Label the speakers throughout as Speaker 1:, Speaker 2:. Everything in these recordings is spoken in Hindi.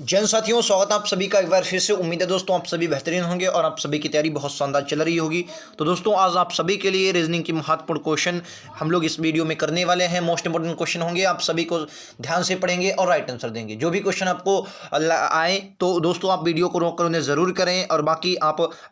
Speaker 1: जैन साथियों, स्वागत है आप सभी का एक बार फिर से। उम्मीद है दोस्तों आप सभी बेहतरीन होंगे और आप सभी की तैयारी बहुत शानदार चल रही होगी। तो दोस्तों आज आप सभी के लिए रीजनिंग की महत्वपूर्ण क्वेश्चन हम लोग इस वीडियो में करने वाले हैं। मोस्ट इंपोर्टेंट क्वेश्चन होंगे, आप सभी को ध्यान से पढ़ेंगे और राइट आंसर देंगे। जो भी क्वेश्चन आपको आए तो दोस्तों आप वीडियो को रोक कर उन्हें ज़रूर करें और बाकी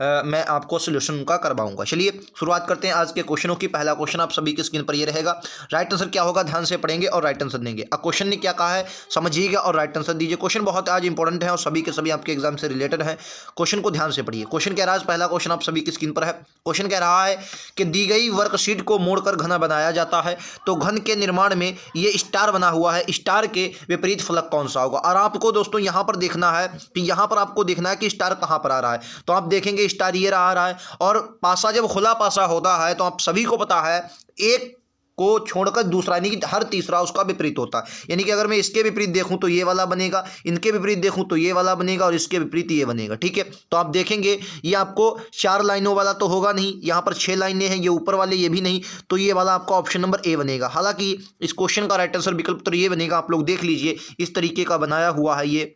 Speaker 1: मैं आपको सोल्यूशन उनका करवाऊंगा। चलिए शुरुआत करते हैं आज के क्वेश्चनों की। पहला क्वेश्चन आप सभी की स्क्रीन पर ये रहेगा। राइट आंसर क्या होगा, ध्यान से पढ़ेंगे और राइट आंसर देंगे। अब क्वेश्चन ने क्या कहा है समझिएगा और राइट आंसर दीजिए। क्वेश्चन बहुत आज इंपॉर्टेंट है और सभी के सभी आपके एग्जाम से रिलेटेड है। क्वेश्चन को ध्यान से पढ़िए। क्वेश्चन कह रहा है, पहला क्वेश्चन आप सभी की स्क्रीन पर है। क्वेश्चन कह रहा है कि दी गई वर्कशीट को मोड़कर घन बनाया जाता है तो घन के निर्माण में ये स्टार बना हुआ है, स्टार के विपरीत फलक कौन सा होगा। और आपको दोस्तों यहां पर देखना है कि यहां पर आपको देखना है कि स्टार कहां पर आ रहा है। तो आप देखेंगे स्टार ये आ रहा है और पासा जब खुला पासा होता है तो आप सभी को पता है एक को छोड़कर दूसरा यानी कि हर तीसरा उसका विपरीत होता है। यानी कि अगर मैं इसके विपरीत देखूं तो ये वाला बनेगा, इनके विपरीत देखूं तो ये वाला बनेगा और इसके विपरीत ये बनेगा। ठीक है, तो आप देखेंगे ये आपको 4 लाइनों वाला तो होगा नहीं, यहाँ पर 6 लाइनें हैं, ये ऊपर वाले ये भी नहीं, तो ये वाला आपका ऑप्शन नंबर ए बनेगा। हालांकि इस क्वेश्चन का राइट आंसर विकल्प तो ये बनेगा, आप लोग देख लीजिए इस तरीके का बनाया हुआ है ये।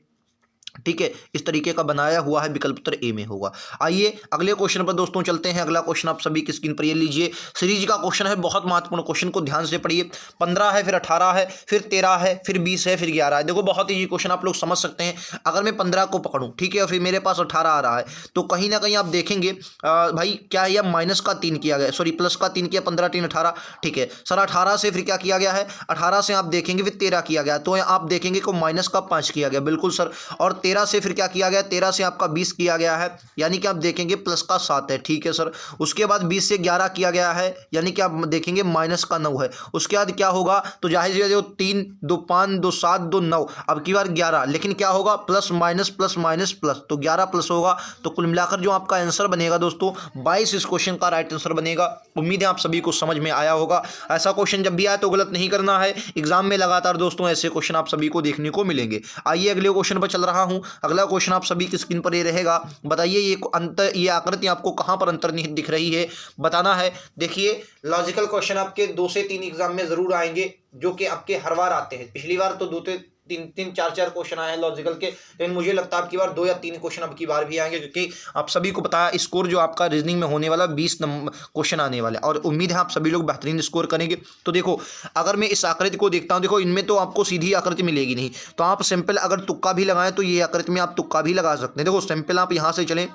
Speaker 1: ठीक है, इस तरीके का बनाया हुआ है, विकल्प उत्तर ए में होगा। आइए अगले क्वेश्चन पर दोस्तों चलते हैं। अगला क्वेश्चन आप सभी की स्क्रीन पर ये लीजिए। सीरीज का क्वेश्चन है, बहुत महत्वपूर्ण क्वेश्चन को ध्यान से पढ़िए। 15 है, फिर 18 है, फिर 13 है, फिर 20 है, फिर 11 है। देखो बहुत ईजी क्वेश्चन, आप लोग समझ सकते हैं। अगर मैं 15 को पकड़ूं, ठीक है, और फिर मेरे पास 18 आ रहा है तो कहीं ना कहीं आप देखेंगे भाई क्या है, माइनस का 3 किया गया, सॉरी प्लस का 3 किया, 15 3 18। ठीक है सर, 18 से फिर क्या किया गया है, 18 से आप देखेंगे फिर 13 किया गया, तो आप देखेंगे को माइनस का 5 किया गया, बिल्कुल सर। और 13 से फिर क्या किया गया, 13 से आपका 20 किया गया है, यानी कि आप देखेंगे प्लस का 7 है। ठीक है सर, उसके बाद 20 से 11 किया गया है, यानी कि आप देखेंगे माइनस का 9 है। उसके बाद क्या होगा, तो जाहिर सी बात है 3 2 5 2 7 2 9, अब की बार 11, लेकिन क्या होगा plus minus plus minus plus, तो 11 प्लस होगा। तो कुल मिलाकर जो आपका आंसर बनेगा दोस्तों 22 इस क्वेश्चन का राइट आंसर बनेगा। उम्मीद है आप सभी को समझ में आया होगा। ऐसा क्वेश्चन जब भी आए तो गलत नहीं करना है, एग्जाम में लगातार दोस्तों ऐसे क्वेश्चन आप सभी को देखने को मिलेंगे। आइए अगले क्वेश्चन पर चल रहा हूं। अगला क्वेश्चन आप सभी की स्क्रीन पर ये रहेगा। बताइए ये आकृति आपको कहां पर अंतर्निहित दिख रही है, बताना है। देखिए लॉजिकल क्वेश्चन आपके 2 से 3 एग्जाम में जरूर आएंगे, जो कि आपके हर बार आते हैं। पिछली बार तो 2 से 3 4 क्वेश्चन आए हैं लॉजिकल के, लेकिन मुझे लगता है आपकी बार 2 या 3 क्वेश्चन अब की बार भी आएंगे, क्योंकि आप सभी को पता है स्कोर जो आपका रीजनिंग में होने वाला 20 नंबर क्वेश्चन आने वाला है और उम्मीद है आप सभी लोग बेहतरीन स्कोर करेंगे। तो देखो अगर मैं इस आकृति को देखता हूं, देखो इनमें तो आपको सीधी आकृति मिलेगी नहीं, तो आप सिंपल अगर तुक्का भी लगाएं तो ये आकृति में आप तुक्का भी लगा सकते हैं। देखो सिंपल आप यहाँ से चलें,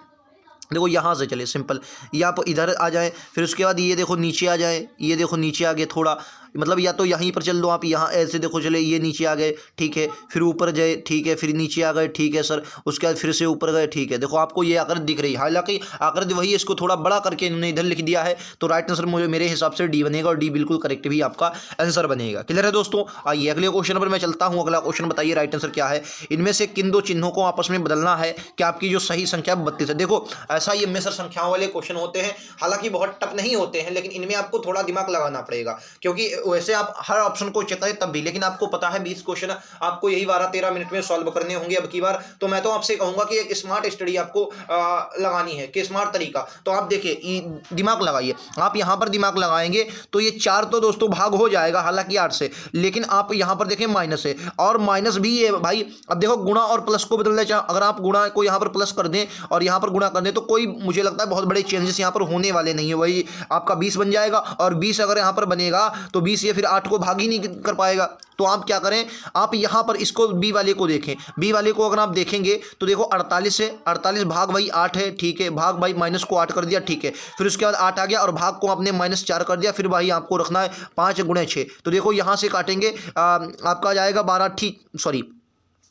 Speaker 1: देखो यहाँ से चले सिंपल, ये आप इधर आ जाए, फिर उसके बाद ये देखो नीचे आ जाए, ये देखो नीचे आ गए थोड़ा, मतलब या तो यहीं पर चल दो आप, यहाँ ऐसे देखो चले, ये नीचे आ गए, ठीक है, फिर ऊपर जाए, ठीक है, फिर नीचे आ गए, ठीक है सर, उसके बाद फिर से ऊपर गए, ठीक है। देखो आपको ये आकृति दिख रही है, हालांकि आकृति वही है, इसको थोड़ा बड़ा करके इन्होंने इधर लिख दिया है, तो राइट आंसर मुझे मेरे हिसाब से डी बनेगा और डी बिल्कुल करेक्ट भी आपका आंसर बनेगा। क्लियर है दोस्तों। आइए अगले क्वेश्चन पर मैं चलता हूँ। अगला क्वेश्चन बताइए राइट आंसर क्या है। इनमें से किन 2 चिन्हों को आपस में बदलना है कि आपकी जो सही संख्या 32 है। देखो ऐसा ये मिश्र संख्याओं वाले क्वेश्चन होते हैं, हालांकि बहुत टफ नहीं होते हैं, लेकिन इनमें आपको थोड़ा दिमाग लगाना पड़ेगा, क्योंकि वैसे आप हर ऑप्शन को चेक करें तब भी, लेकिन आपको पता है 20 क्वेश्चन आपको यही 12-13 मिनट में सॉल्व करने होंगे अब की बार। तो मैं तो आपसे कहूंगा कि एक स्मार्ट स्टडी आपको लगानी है, कि स्मार्ट तरीका। तो आप देखिए दिमाग लगाइए, आप यहां पर दिमाग लगाएंगे तो ये 4 तो दोस्तों भाग हो जाएगा, हालांकि 8 से, लेकिन आप यहां पर देखें माइनस है और माइनस भी है भाई। अब देखो गुणा और प्लस को बदलना चाहे, अगर आप गुणा को यहां पर प्लस कर दें और यहां पर गुणा कर दें तो कोई मुझे लगता है बहुत बड़े चेंजेस यहां पर होने वाले नहीं है। वही आपका 20 बन जाएगा और 20 अगर यहां पर बनेगा तो 20 ये फिर 8 को भाग ही नहीं कर पाएगा। तो आप क्या करें, आप यहां पर इसको बी वाले को देखें, बी वाले को अगर आप देखेंगे तो देखो 48 है, 48 भाग भाई 8 है, ठीक है, भाग भाई माइनस को 8 कर दिया, ठीक है, फिर उसके बाद 8 आ गया और भाग को आपने -4 कर दिया, फिर भाई आपको रखना है 5 × 6। तो देखो यहां से काटेंगे आपका जाएगा 12, ठीक सॉरी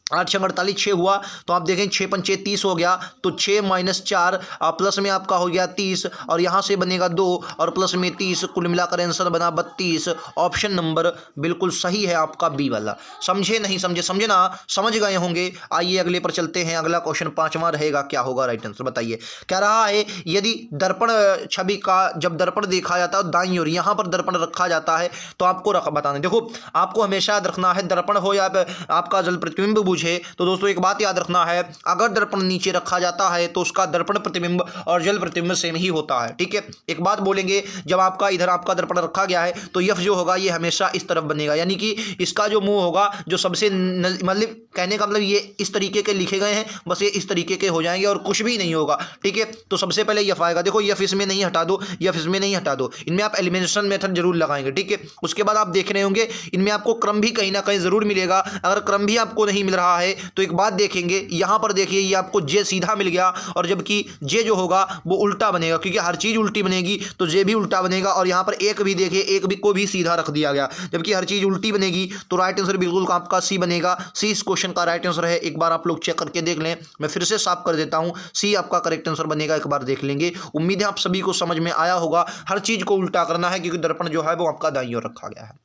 Speaker 1: 8 × 48 6 हुआ, तो आप देखें 6 × 5 30 हो गया, तो 6 - 4 प्लस में आपका हो गया 30 और यहाँ से बनेगा 2 और प्लस में 30, कुल मिलाकर आंसर बना 32। ऑप्शन नंबर बिल्कुल सही है आपका बी वाला। समझे नहीं समझे, समझे ना, समझ गए होंगे। आइए अगले पर चलते हैं। अगला क्वेश्चन 5वां रहेगा, क्या होगा राइट आंसर बताइए। कह रहा है यदि दर्पण छवि का जब दर्पण देखा जाता है दाईं ओर, यहाँ पर दर्पण रखा जाता है तो आपको बताना। देखो आपको हमेशा याद रखना है, दर्पण हो या आपका जल प्रतिबिंब चतुर्भुज है तो दोस्तों एक बात याद रखना है, अगर दर्पण नीचे रखा जाता है तो उसका दर्पण प्रतिबिंब और जल प्रतिबिंब सेम ही होता है। ठीक है, एक बात बोलेंगे, जब आपका इधर आपका दर्पण रखा गया है तो यफ जो होगा ये हमेशा इस तरफ बनेगा, यानी कि इसका जो मुंह होगा जो सबसे मतलब कहने का मतलब ये इस तरीके के लिखे गए हैं, बस ये इस तरीके के हो जाएंगे और कुछ भी नहीं होगा। ठीक है, तो सबसे पहले यफ आएगा, देखो यफ इसमें नहीं हटा दो, यफ इसमें नहीं हटा दो, इनमें आप एलिमिनेशन मेथड जरूर लगाएंगे। ठीक है, उसके बाद आप देख रहे होंगे इनमें आपको क्रम भी कहीं ना कहीं जरूर मिलेगा। अगर क्रम भी आपको नहीं मिल रहा है तो एक बात देखेंगे, यहां पर देखिए ये आपको जे सीधा मिल गया और जबकि जे जो होगा वो उल्टा बनेगा, क्योंकि हर चीज उल्टी बनेगी तो जे भी उल्टा बनेगा। और यहां पर एक भी देखिए, एक भी को भी सीधा रख दिया गया, जबकि हर चीज उल्टी बनेगी तो राइट आंसर बिल्कुल आपका सी बनेगा। सी इस क्वेश्चन का राइट आंसर है। एक बार आप लोग चेक करके देख लें, मैं फिर से साफ कर देता हूं, सी आपका करेक्ट आंसर बनेगा, एक बार देख लेंगे। उम्मीद है आप सभी को समझ में आया होगा, हर चीज को उल्टा करना है क्योंकि दर्पण जो है वो आपका दाईं ओर रखा गया है।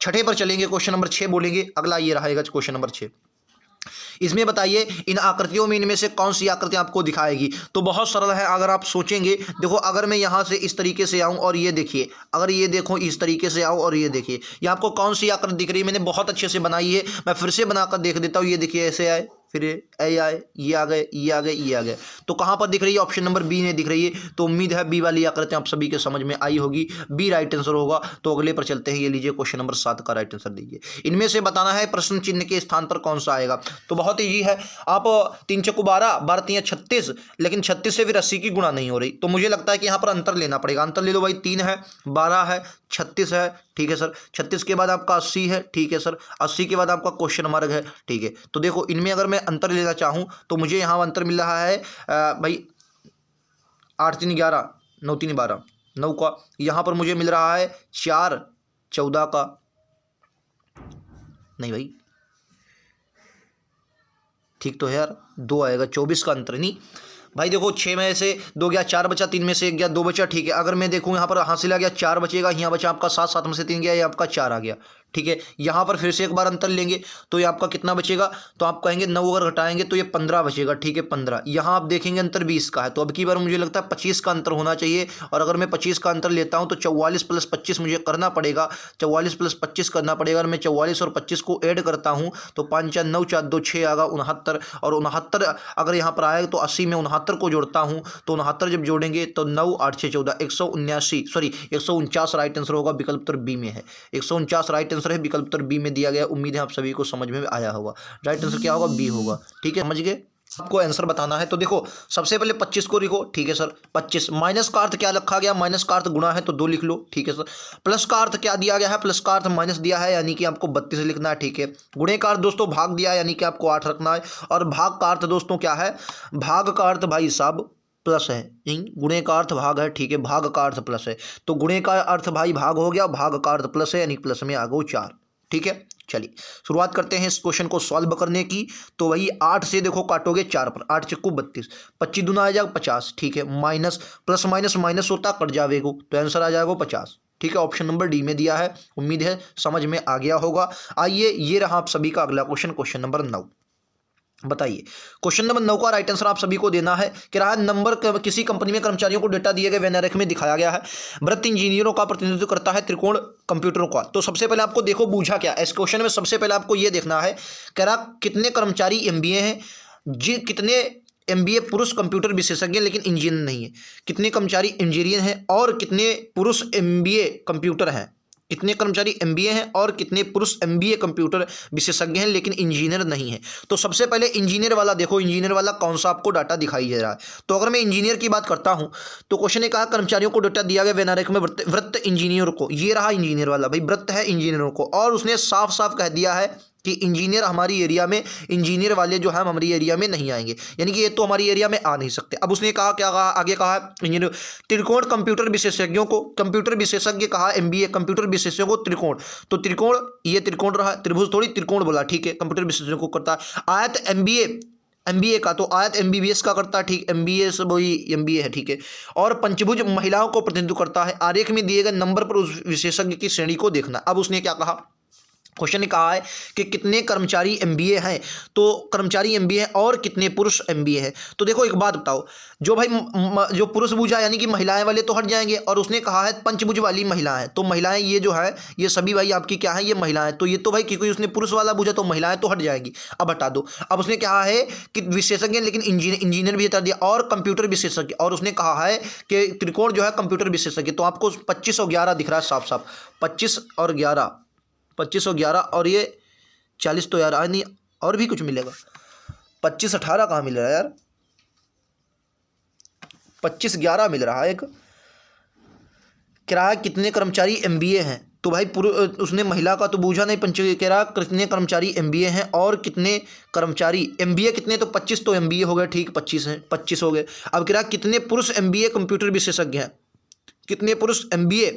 Speaker 1: छठे पर चलेंगे, क्वेश्चन नंबर 6 बोलेंगे, अगला ये रहेगा क्वेश्चन नंबर 6। इसमें बताइए इन आकृतियों में इनमें से कौन सी आकृति आपको दिखाएगी। तो बहुत सरल है, अगर आप सोचेंगे, देखो अगर मैं यहाँ से इस तरीके से आऊँ और ये देखिए, अगर ये देखो इस तरीके से आऊँ और ये देखिए, ये आपको कौन सी आकृति दिख रही है। मैंने बहुत अच्छे से बनाई है, मैं फिर से बनाकर देख देता हूँ। ये देखिए ऐसे आए, फिर ए आए, ये आ गए, ये आ गए, ये आ गए, तो कहाँ पर दिख रही है, ऑप्शन नंबर बी में दिख रही है। तो उम्मीद है बी वाली आकृति आप सभी के समझ में आई होगी, बी राइट आंसर होगा। तो अगले पर चलते हैं, ये लीजिए क्वेश्चन नंबर 7 का राइट आंसर दीजिए। इनमें से बताना है प्रश्न चिन्ह के स्थान पर कौन सा आएगा। तो बहुत ईजी है, आप 3 चौको 12, 12 3 36, लेकिन 36 से फिर 80 की गुणा नहीं हो रही, तो मुझे लगता है कि यहाँ पर अंतर लेना पड़ेगा। अंतर ले लो भाई, 3 है, 12 है, 36 है। ठीक है सर, 36 के बाद आपका 80 है। ठीक है सर, 80 के बाद आपका क्वेश्चन मार्क है। ठीक है, तो देखो इनमें अगर मैं अंतर लेना चाहूँ तो मुझे यहाँ अंतर मिल रहा है भाई 8 3 11, 9 3 12, 9 का। यहाँ पर मुझे मिल रहा है 4 14 का, नहीं भाई ठीक तो है यार, 2 आएगा, 24 का अंतर नहीं भाई। देखो 6 में से 2 गया, 4 बचा, 3 में से 1 गया, 2 बचा। ठीक है, अगर मैं देखूँ यहाँ पर हासिल आ गया 4 बचेगा, यहाँ बचा आपका 7, 7 में से 3 गया, ये आपका 4 आ गया। ठीक है, यहाँ पर फिर से एक बार अंतर लेंगे तो ये आपका कितना बचेगा, तो आप कहेंगे 9 अगर घटाएंगे तो ये 15 बचेगा। ठीक है, 15, यहाँ आप देखेंगे अंतर 20 का है, तो अब की बार मुझे लगता है 25 का अंतर होना चाहिए। और अगर मैं 25 का अंतर लेता हूँ तो 44 + 25 मुझे करना पड़ेगा, 44 + 25 करना पड़ेगा। अगर मैं 44 और 25 को ऐड करता हूँ तो 5 4 9 4 2 6 आएगा 69, और 69 अगर यहाँ पर आएगा तो 80 में 69 को जोड़ता हूँ तो 69 जब जोड़ेंगे तो 9 8 6 14, 179, सॉरी 149 राइट आंसर होगा, विकल्प उत्तर बी में है। 149 राइट आंसर है, विकल्प उत्तर बी में दिया गया। उम्मीद है आप सभी को समझ में आया होगा, राइट आंसर क्या होगा, बी होगा। ठीक है, समझ गए, आपको आंसर बताना है। तो देखो सबसे पहले 25 को लिखो। ठीक है सर, 25 माइनस का अर्थ क्या रखा गया, माइनस का अर्थ गुणा है तो 2 लिख लो। ठीक है सर, प्लस का अर्थ क्या दिया गया है, प्लस का अर्थ माइनस दिया है, यानी कि आपको 32 लिखना है। ठीक है, गुणे का अर्थ दोस्तों भाग दिया है, यानी कि आपको 8 रखना है। और भाग का अर्थ दोस्तों क्या है, भाग का अर्थ भाई साहब प्लस है, गुणे का अर्थ भाग है। ठीक है, भाग का अर्थ प्लस है, तो गुणे का अर्थ भाई भाग हो गया, भाग का अर्थ प्लस है, यानी प्लस में आ गो 4। ठीक है, चलिए शुरुआत करते हैं इस क्वेश्चन को सॉल्व करने की। तो वही 8 से देखो काटोगे 4 पर, 8 चक्कू 32, 25 दूना आ जाएगा 50। ठीक है, माइनस प्लस माइनस माइनस होता कट जाएगा तो आंसर आ जाएगा 50। ठीक है, ऑप्शन नंबर डी में दिया है। उम्मीद है समझ में आ गया होगा। आइए ये रहा आप सभी का अगला क्वेश्चन, क्वेश्चन नंबर 9। बताइए, क्वेश्चन नंबर 9 का राइट आंसर आप सभी को देना है। कि रहा नंबर किसी कंपनी में कर्मचारियों को डेटा दिए गए वेन आरेख में दिखाया गया है। वृत्त इंजीनियरों का प्रतिनिधित्व करता है त्रिकोण कंप्यूटरों का। तो सबसे पहले आपको देखो बूझा क्या इस क्वेश्चन में, सबसे पहले आपको यह देखना है कि रहा कितने कर्मचारी एमबीए हैं, जी कितने एमबीए पुरुष कंप्यूटर विशेषज्ञ लेकिन इंजीनियर नहीं है, कितने कर्मचारी इंजीनियर हैं और कितने पुरुष एमबीए कंप्यूटर हैं, कितने कर्मचारी एमबीए हैं और कितने पुरुष एमबीए कंप्यूटर विशेषज्ञ हैं लेकिन इंजीनियर नहीं है। तो सबसे पहले इंजीनियर वाला देखो, इंजीनियर वाला कौन सा आपको डाटा दिखाई दे रहा है। तो अगर मैं इंजीनियर की बात करता हूं तो क्वेश्चन ने कहा कर्मचारियों को डाटा दिया गया वेन आरेख में वृत्त इंजीनियर को, ये रहा इंजीनियर वाला भाई, वृत्त है इंजीनियरों को। और उसने साफ साफ कह दिया है कि इंजीनियर हमारी एरिया में, इंजीनियर वाले जो है हमारी एरिया में नहीं आएंगे, यानी कि ये तो हमारी एरिया में आ नहीं सकते। अब उसने कहा क्या कहा, आगे कहा इंजीनियर त्रिकोण कंप्यूटर विशेषज्ञों को, कंप्यूटर विशेषज्ञ कहा एमबीए कंप्यूटर विशेषज्ञों को त्रिकोण, तो त्रिकोण ये त्रिकोण रहा, त्रिभुज थोड़ी त्रिकोण बोला। ठीक है, कंप्यूटर विशेषज्ञों को करता है। आयत एमबीए का, तो आयत एमबीबीएस का करता है। ठीक, एमबीएस वही एमबीए है। ठीक है, और पंचभुज महिलाओं को प्रतिनिधित्व करता है। आरेख में दिए गए नंबर पर उस विशेषज्ञ की श्रेणी को देखना। अब उसने क्या कहा क्वेश्चन ने कहा है कि कितने कर्मचारी एमबीए हैं, तो कर्मचारी एमबीए हैं और कितने पुरुष एमबीए हैं। तो देखो एक बात बताओ, जो भाई जो पुरुष बूझा यानी कि महिलाएं वाले तो हट जाएंगे, और उसने कहा है पंचभुज वाली महिलाएं, तो महिलाएं ये जो है ये सभी भाई आपकी क्या है, ये महिलाएं, तो ये तो भाई क्योंकि उसने पुरुष वाला बूझा तो महिलाएं तो हट जाएंगी। अब हटा दो। अब उसने कहा है कि विशेषज्ञ, लेकिन इंजीनियर भी हटा दिया, और कंप्यूटर विशेषज्ञ, और उसने कहा है कि त्रिकोण जो है कंप्यूटर विशेषज्ञ। तो आपको 25 और 11 दिख रहा है साफ साफ, 25 और 11, 25 और 11, और ये 40 तो यार आ नहीं, और भी कुछ मिलेगा। 25 18 कहाँ मिल रहा है यार, 25 11 मिल रहा है। एक कह रहा है कितने कर्मचारी एमबीए हैं, तो भाई उसने महिला का तो बूझा नहीं, पंच कह रहा कितने कर्मचारी एमबीए हैं और कितने कर्मचारी एमबीए कितने, तो 25 तो एमबीए हो गए, ठीक 25 हैं, 25 हो गए। अब कह रहा कितने पुरुष एमबीए कंप्यूटर विशेषज्ञ हैं, कितने पुरुष एमबीए,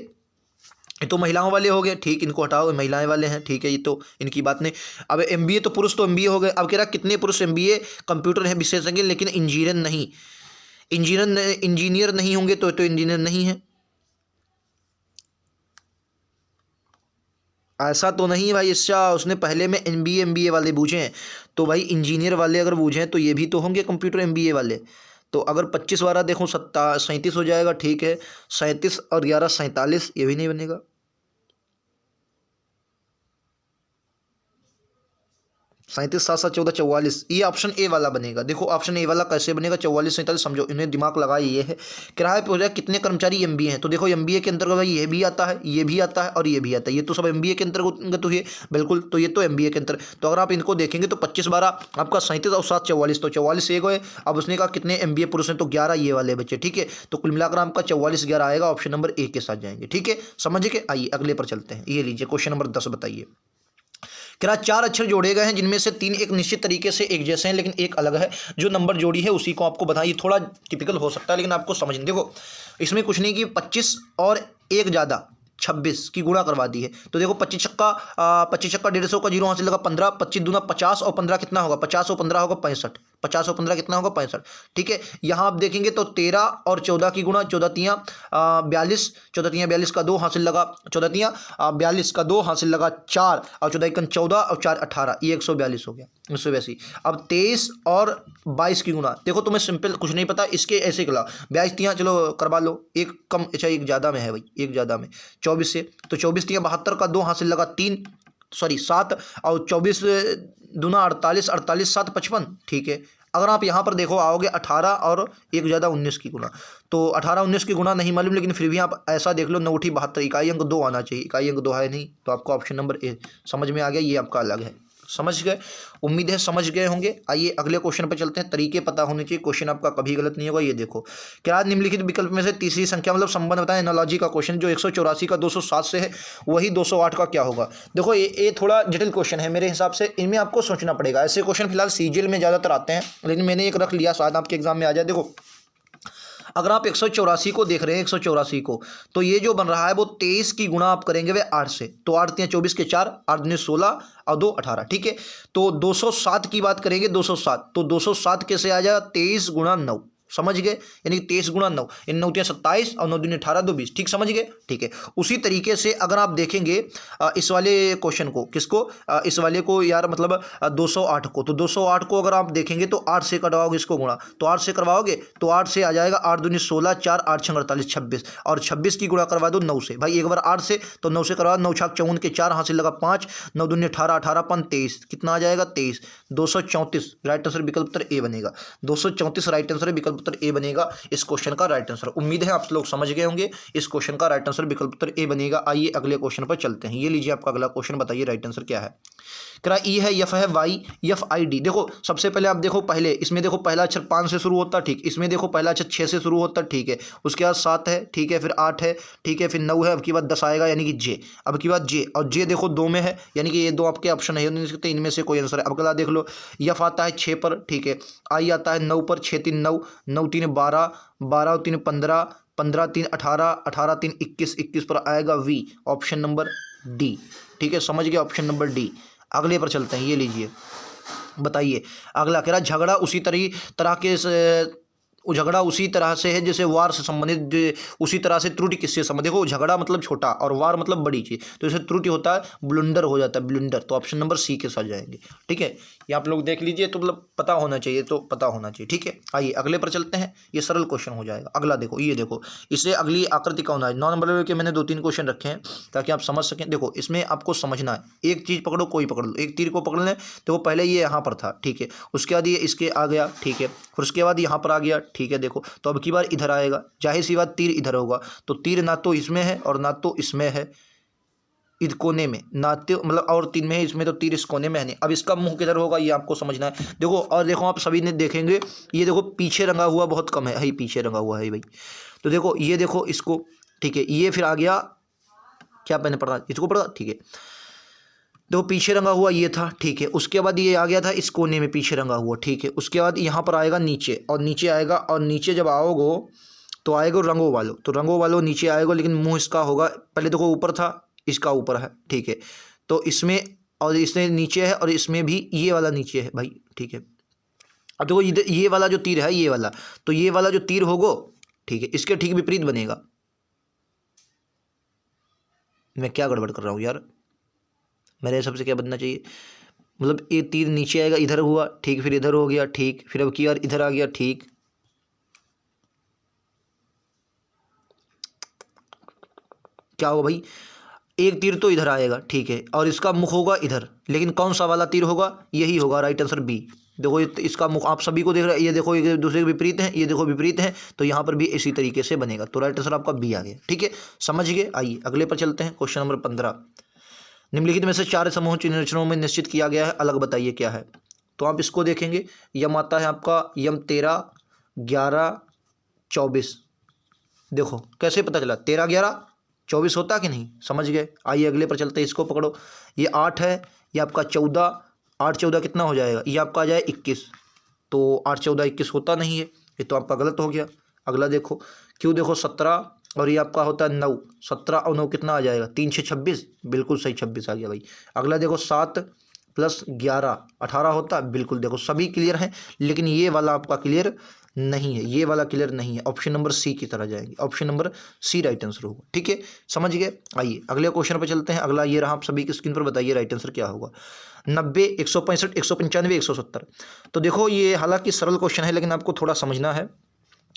Speaker 1: ये तो महिलाओं वाले हो गए, ठीक, इनको हटाओ, महिलाएं वाले हैं, ठीक है, ये तो इनकी बात नहीं। अब एमबीए तो पुरुष तो एमबीए हो गए। अब कह रहा कितने पुरुष एमबीए कंप्यूटर है विशेषज्ञ लेकिन इंजीनियर नहीं, इंजीनियर नहीं होंगे तो इंजीनियर नहीं है। ऐसा तो नहीं भाई, इसका उसने पहले में एमबीए वाले बूझे हैं, तो भाई इंजीनियर वाले अगर बूझे हैं तो ये भी तो होंगे कंप्यूटर एमबीए वाले। तो अगर 25 वाला देखो 37 हो जाएगा, ठीक है, 37 और 11 47, ये भी नहीं बनेगा। 37 7 7 14 44, ये ऑप्शन ए वाला बनेगा। देखो ऑप्शन ए वाला कैसे बनेगा, 44 47, समझो, इन्हें दिमाग लगाए। ये है किराए पे हो जाए कितने कर्मचारी एमबीए हैं, तो देखो एमबीए के अंतर्गत भाई ये भी आता है, ये भी आता है और ये भी आता है, ये तो सब एमबीए के अंतर्गत हुए, बिल्कुल, तो ये तो एमबीए के अंतर्गत। तो अगर आप इनको देखेंगे तो 25 12 आपका 37 और 7 44, तो 44 एक है। अब उसने कहा कितने एमबीए पुरुष हैं, तो 11 ये वाले बच्चे, ठीक है, तो कुल मिलाकर आपका 44 11 आएगा, ऑप्शन नंबर ए के साथ जाएंगे, ठीक है, समझ के। आइए अगले पर चलते हैं, ये लीजिए क्वेश्चन नंबर 10 बताइए। कह रहा 4 अक्षर जोड़े गए हैं जिनमें से 3 एक निश्चित तरीके से एक जैसे हैं लेकिन एक अलग है, जो नंबर जोड़ी है उसी को आपको बताइए। थोड़ा टिपिकल हो सकता है लेकिन आपको समझ, देखो इसमें कुछ नहीं कि 25 और एक ज़्यादा 26 की गुणा करवा दी है। तो देखो 25 छक्का 150 का जीरो हासिल लगा 15, 25 दूना 50 और 15 कितना होगा, 50 और 15 होगा 65, 50 और 15 कितना होगा 65, ठीक है। यहाँ आप देखेंगे तो 13 और 14 की गुणा, 14 तियाँ 42, 14 तियाँ 42 का 2 हासिल लगा, 14 तियाँ 42 का 2 हासिल लगा 4, और 14 एकन 14 और 4 18, ये 142 हो गया, 182। अब 23 और 22 की गुणा, देखो तुम्हें सिंपल कुछ नहीं पता, इसके ऐसे कला 22 तियाँ चलो करवा लो, एक कम, अच्छा एक ज़्यादा में है भाई, एक ज़्यादा में 24 से, तो 24 तियाँ 72 का 2 हासिल लगा 3, सॉरी 7, और 24 दूना 48, 48 7 55, ठीक है। अगर आप यहाँ पर देखो आओगे 18 और एक ज़्यादा 19 की गुणा, तो 18 19 की गुणा नहीं मालूम, लेकिन फिर भी आप ऐसा देख लो 9 × 72, इकाई अंक 2 आना चाहिए, इकाई अंक 2 है नहीं, तो आपको ऑप्शन नंबर ए समझ में आ गया, ये आपका अलग है। समझ गए, उम्मीद है समझ गए होंगे। आइए अगले क्वेश्चन पर चलते हैं। तरीके पता होने चाहिए, क्वेश्चन आपका कभी गलत नहीं होगा। ये देखो क्या निम्नलिखित विकल्प में से तीसरी संख्या मतलब संबंध बताएं, एनालॉजी का क्वेश्चन, जो 184 का 207 से है वही 208 का क्या होगा। देखो ये थोड़ा जटिल क्वेश्चन है मेरे हिसाब से, इनमें आपको सोचना पड़ेगा। ऐसे क्वेश्चन फिलहाल सीजीएल में ज़्यादातर आते हैं, लेकिन मैंने एक रख लिया, शायद आपके एग्जाम में आ जाए। देखो अगर आप 184 को देख रहे हैं, 184 को, तो ये जो बन रहा है वो 23 की गुणा आप करेंगे वे 8 से, तो 8 3 24 के 4, 8 दूनी 16 और 2 18, ठीक है। तो 207 की बात करेंगे, 207, तो 207 कैसे आ जाएगा, 23 गुणा 9, समझ गए, यानी 23 गुणा 9, इन 9 तियाँ 27 और 9 दूनी 18 2 20, ठीक, समझ गए, ठीक है। उसी तरीके से अगर आप देखेंगे इस वाले क्वेश्चन को, किसको, इस वाले को यार, मतलब 208 को, तो 208 को अगर आप देखेंगे तो 8 से करवाओगे इसको गुणा, तो 8 से करवाओगे तो 8 से आ जाएगा 8 दूनी 16, 4 8 6 48 26, और 26 की गुणा करवा दो 9 से, भाई एक बार 8 से, तो 9 से करवा, 9 छाक 54 के 4 हासिल लगा 5, 9 दूनी 18, 18 5 23, कितना आ जाएगा 23, 234 राइट आंसर विकल्प उत्तर ए बनेगा, 234 राइट आंसर विकल्प उत्तर ए बनेगा इस क्वेश्चन का राइट आंसर। उम्मीद है आप लोग समझ गए होंगे, इस क्वेश्चन का राइट आंसर विकल्प उत्तर ए बनेगा। आइए अगले क्वेश्चन पर चलते हैं। ये लीजिए आपका अगला क्वेश्चन, बताइए राइट आंसर क्या है। कह रहा ई है, एफ है, वाई, एफ आई डी। देखो सबसे पहले आप देखो, पहले इसमें देखो पहला अक्षर 5 से शुरू होता है, ठीक, इसमें देखो पहला अक्षर 6 से शुरू होता है, ठीक है, उसके बाद 7 है, ठीक है, फिर 8 है, ठीक है, फिर 9 है, अब की बात 10 आएगा यानी कि जे, अब की बात जे, और जे देखो 2 में है, यानी कि ये 2 आपके ऑप्शन है, नहीं सकते इनमें से कोई आंसर है। अब अगला देख लो, एफ आता है 6 पर, ठीक है, आई आता है 9 पर, 6 3 9, 9 3 12, 12 3 15, 15 3 18, 18 3 21, 21 पर आएगा वी, ऑप्शन नंबर डी, ठीक है, समझ गए, ऑप्शन नंबर डी। अगले पर चलते हैं, ये लीजिए बताइए अगला। कह रहा झगड़ा उसी तरह के वो झगड़ा उसी तरह से है जैसे वार से संबंधित, उसी तरह से त्रुटि किससे संबंधित। देखो झगड़ा मतलब छोटा और वार मतलब बड़ी चीज़, तो जैसे त्रुटि होता है ब्लुंडर हो जाता है, ब्लुंडर। तो ऑप्शन नंबर सी के साथ जाएंगे। ठीक है, ये आप लोग देख लीजिए, तो मतलब पता होना चाहिए, तो पता होना चाहिए। ठीक है, आइए अगले पर चलते हैं, ये सरल क्वेश्चन हो जाएगा। अगला देखो, ये देखो, इससे अगली आकृति का होना है। 9 नंबर के मैंने 2-3 क्वेश्चन रखे हैं ताकि आप समझ सकें। देखो इसमें आपको समझना है, एक चीज़ पकड़ो, कोई पकड़ लो, एक तीर को पकड़ लें। तो वो पहले ये यहाँ पर था, ठीक है, उसके बाद ये इसके आ गया, ठीक है, फिर उसके बाद यहाँ पर आ गया, ठीक है। देखो तो अब की बार इधर आएगा, जाहिर सी बात तीर इधर होगा, तो तीर ना तो इसमें है और ना तो इसमें है, इस कोने में ना तो मतलब और 3 में है, इसमें तो तीर इस कोने में है नहीं। अब इसका मुंह किधर होगा ये आपको समझना है। देखो और देखो, आप सभी ने देखेंगे, ये देखो पीछे रंगा हुआ बहुत कम है, पीछे रंगा हुआ है भाई। तो देखो ये देखो इसको, ठीक है, ये फिर आ गया, क्या मैंने पढ़ा, इसको पढ़ा, ठीक है। देखो पीछे रंगा हुआ ये था, ठीक है, उसके बाद ये आ गया था इस कोने में पीछे रंगा हुआ, ठीक है। उसके बाद यहाँ पर आएगा नीचे, और नीचे आएगा, और नीचे जब आओगे तो आएगा रंगो वालो, तो रंगो वालो नीचे आएगा, लेकिन मुंह इसका होगा, पहले देखो ऊपर था, इसका ऊपर है, ठीक है। तो इसमें और इसमें नीचे है, और इसमें भी ये वाला नीचे है भाई, ठीक है। अब देखो ये वाला जो तीर है, ये वाला, तो ये वाला जो तीर होगा, ठीक है, इसके ठीक विपरीत बनेगा। मैं क्या गड़बड़ कर रहा हूँ यार, मेरे हिसाब से क्या बनना चाहिए, मतलब ये तीर नीचे आएगा, इधर हुआ, ठीक, फिर इधर हो गया, ठीक, फिर अब की बार इधर आ गया, ठीक। क्या होगा भाई, एक तीर तो इधर आएगा, ठीक है, और इसका मुख होगा इधर, लेकिन कौन सा वाला तीर होगा, यही होगा, राइट आंसर बी। देखो इसका मुख आप सभी को देख रहे हैं, ये देखो एक दूसरे के विपरीत है, ये देखो विपरीत है, तो यहाँ पर भी इसी तरीके से बनेगा, तो राइट आंसर आपका बी आ गया। ठीक है, समझ गए। आइए अगले पर चलते हैं, क्वेश्चन नंबर 15। निम्नलिखित में से 4 समूह चिन्ह रचनाओं में निश्चित किया गया है, अलग बताइए क्या है। तो आप इसको देखेंगे, यम आता है आपका, यम 13, 11, 24। देखो कैसे पता चला, 13, 11, 24 होता कि नहीं, समझ गए। आइए अगले पर चलते हैं, इसको पकड़ो, ये 8 है, ये आपका 14, 8 14 कितना हो जाएगा, ये आपका आ जाए 21। तो 8 14 21 होता नहीं है, ये तो आपका गलत हो गया। अगला देखो, क्यों, देखो 17, और ये आपका होता है 9, 17 और 9 कितना आ जाएगा, 3 6 26, बिल्कुल सही 26 आ गया भाई। अगला देखो 7 + 11 18 होता है, बिल्कुल। देखो सभी क्लियर हैं, लेकिन ये वाला आपका क्लियर नहीं है, ये वाला क्लियर नहीं है, ऑप्शन नंबर सी की तरह जाएंगे, option number C right answer होगा। ठीक है, समझ गए। आइए अगले क्वेश्चन पर चलते हैं, अगला ये रहा, आप सभी की स्क्रीन पर बताइए राइट आंसर क्या होगा। 90, 165, 195, 170। तो देखो ये हालांकि सरल क्वेश्चन है, लेकिन आपको थोड़ा समझना है।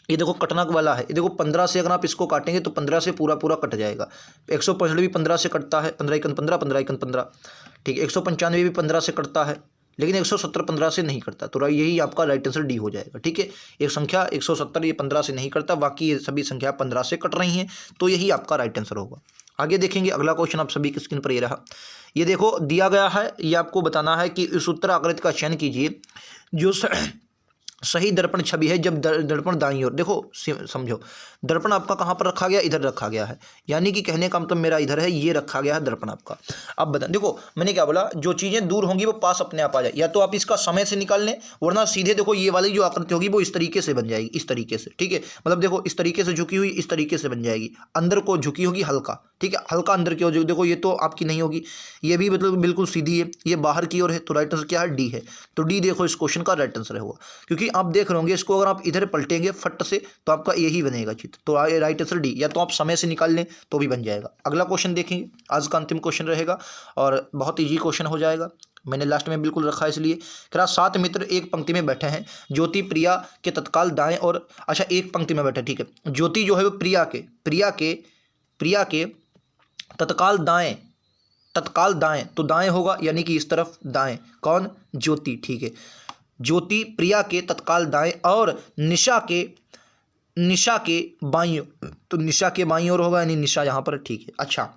Speaker 1: ये देखो कटना वाला है, ये देखो 15 से अगर आप इसको काटेंगे तो 15 से पूरा पूरा कट जाएगा। 165 भी 15 से कटता है, 15 × 15, 15 × 15, ठीक है। 195 भी 15 से कटता है, लेकिन 170 15 से नहीं करता, तो यही आपका राइट आंसर डी हो जाएगा। ठीक है, एक संख्या 170 ये 15 से नहीं करता, बाकी ये सभी संख्या 15 से कट रही हैं, तो यही आपका राइट आंसर होगा। आगे देखेंगे अगला क्वेश्चन, आप सभी की स्क्रीन पर ये रहा। ये देखो दिया गया है, ये आपको बताना है कि इस उत्तर आकृति का चयन कीजिए जो सही दर्पण छवि है जब दर्पण दाईं ओर, देखो समझो, दर्पण आपका कहाँ पर रखा गया, इधर रखा गया है, यानी कि कहने का मतलब मेरा इधर है, ये रखा गया है दर्पण आपका। अब बता, देखो मैंने क्या बोला, जो चीज़ें दूर होंगी वो पास अपने आप आ जाए, या तो आप इसका समय से निकाल लें, वरना सीधे देखो ये वाली जो आकृति होगी वो इस तरीके से बन जाएगी, इस तरीके से। ठीक है, मतलब देखो इस तरीके से झुकी हुई, इस तरीके से बन जाएगी, अंदर को झुकी होगी हल्का, ठीक है, हल्का अंदर की ओर। देखो ये तो आपकी नहीं होगी, ये भी मतलब बिल्कुल सीधी है, ये बाहर की ओर है, तो राइट आंसर क्या है, डी है। तो डी देखो इस क्वेश्चन का राइट आंसर होगा, क्योंकि आप देख रहे होंगे इसको, अगर आप इधर पलटेंगे फट से तो आपका यही बनेगा चित्र, तो राइट आंसर डी, या तो आप समय से निकाल लें तो भी बन जाएगा। अगला क्वेश्चन देखेंगे, आज का अंतिम क्वेश्चन रहेगा और बहुत ईजी क्वेश्चन हो जाएगा, मैंने लास्ट में बिल्कुल रखा है इसलिए। कह रहा 7 मित्र एक पंक्ति में बैठे हैं, ज्योति प्रिया के तत्काल दाएं और, अच्छा एक पंक्ति में बैठे, ठीक है, ज्योति जो है वो प्रिया के तत्काल दाएं, तो दाएं होगा, यानी कि इस तरफ दाएं, कौन, ज्योति, ठीक है। ज्योति प्रिया के तत्काल दाएं और निशा के बाईं, तो निशा के बाईं ओर होगा, यानी निशा यहाँ पर, ठीक है। अच्छा,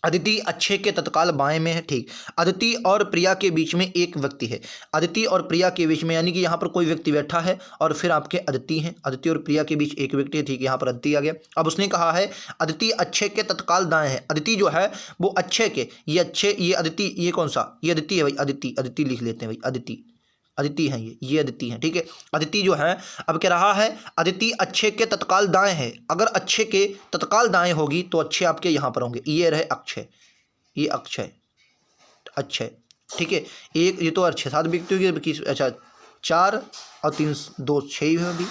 Speaker 1: अदिति अक्षय के तत्काल बाएं में है, ठीक। अदिति और प्रिया के बीच में एक व्यक्ति है, अदिति और प्रिया के बीच में, यानी कि यहाँ पर कोई व्यक्ति बैठा है और फिर आपके अदिति हैं, अदिति और प्रिया के बीच एक व्यक्ति है, ठीक, यहाँ पर अदिति आ गया। अब उसने कहा है अदिति अक्षय के तत्काल दाएं है, अदिति जो है वो अक्षय के, ये अक्षय, ये अदिति, ये कौन सा, ये अदिति है भाई, अदिति लिख लेते हैं भाई, अदिति हैं, ये अदिति हैं, ठीक है। अदिति जो है, अब कह रहा है अदिति अक्षय के तत्काल दाएं है, अगर अक्षय के तत्काल दाएं होगी तो अक्षय आपके यहाँ पर होंगे, ये रहे अक्षय, ये अक्षय, ठीक है। एक ये तो 6 7 व्यक्ति होगी, अच्छा 4 और 3 2 6 ही होगी,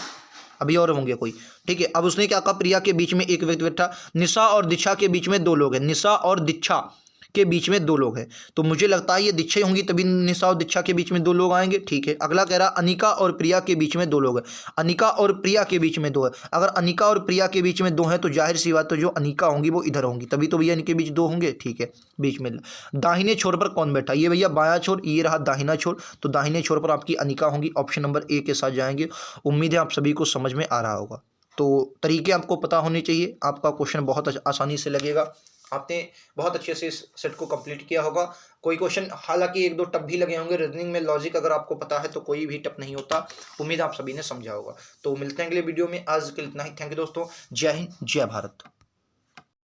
Speaker 1: अभी और होंगे कोई, ठीक है। अब उसने क्या कहा, प्रिया के बीच में एक व्यक्ति बैठा, निशा और दीक्षा के बीच में दो लोग हैं, निशा और दीक्षा के बीच में दो लोग हैं, तो मुझे लगता है ये दीक्षा ही होंगी, तभी निशा और दीक्षा के बीच में दो लोग आएंगे, ठीक है। अगला कह रहा अनिका और प्रिया के बीच में दो लोग हैं, अनिका और प्रिया के बीच में दो है, अगर अनिका और प्रिया के बीच में दो हैं तो जाहिर सी बात, तो जो अनिका होंगी वो इधर होंगी, तभी तो भैया इनके बीच दो होंगे, ठीक है। बीच में दाहिने छोर पर कौन बैठा, ये भैया बायां छोर, ये रहा दाहिना छोर, तो दाहिने छोर पर आपकी अनिका होंगी, ऑप्शन नंबर ए के साथ जाएंगे। उम्मीद है आप सभी को समझ में आ रहा होगा, तो तरीके आपको पता होने चाहिए, आपका क्वेश्चन बहुत आसानी से लगेगा। आपने बहुत अच्छे से इस सेट को कंप्लीट किया होगा। कोई क्वेश्चन हालांकि एक दो टफ भी लगे होंगे, रीजनिंग में लॉजिक अगर आपको पता है तो कोई भी टफ नहीं होता। उम्मीद आप सभी ने समझा होगा। तो मिलते हैं अगले वीडियो में, आज के लिए इतना ही। थैंक यू दोस्तों, जय हिंद जय भारत।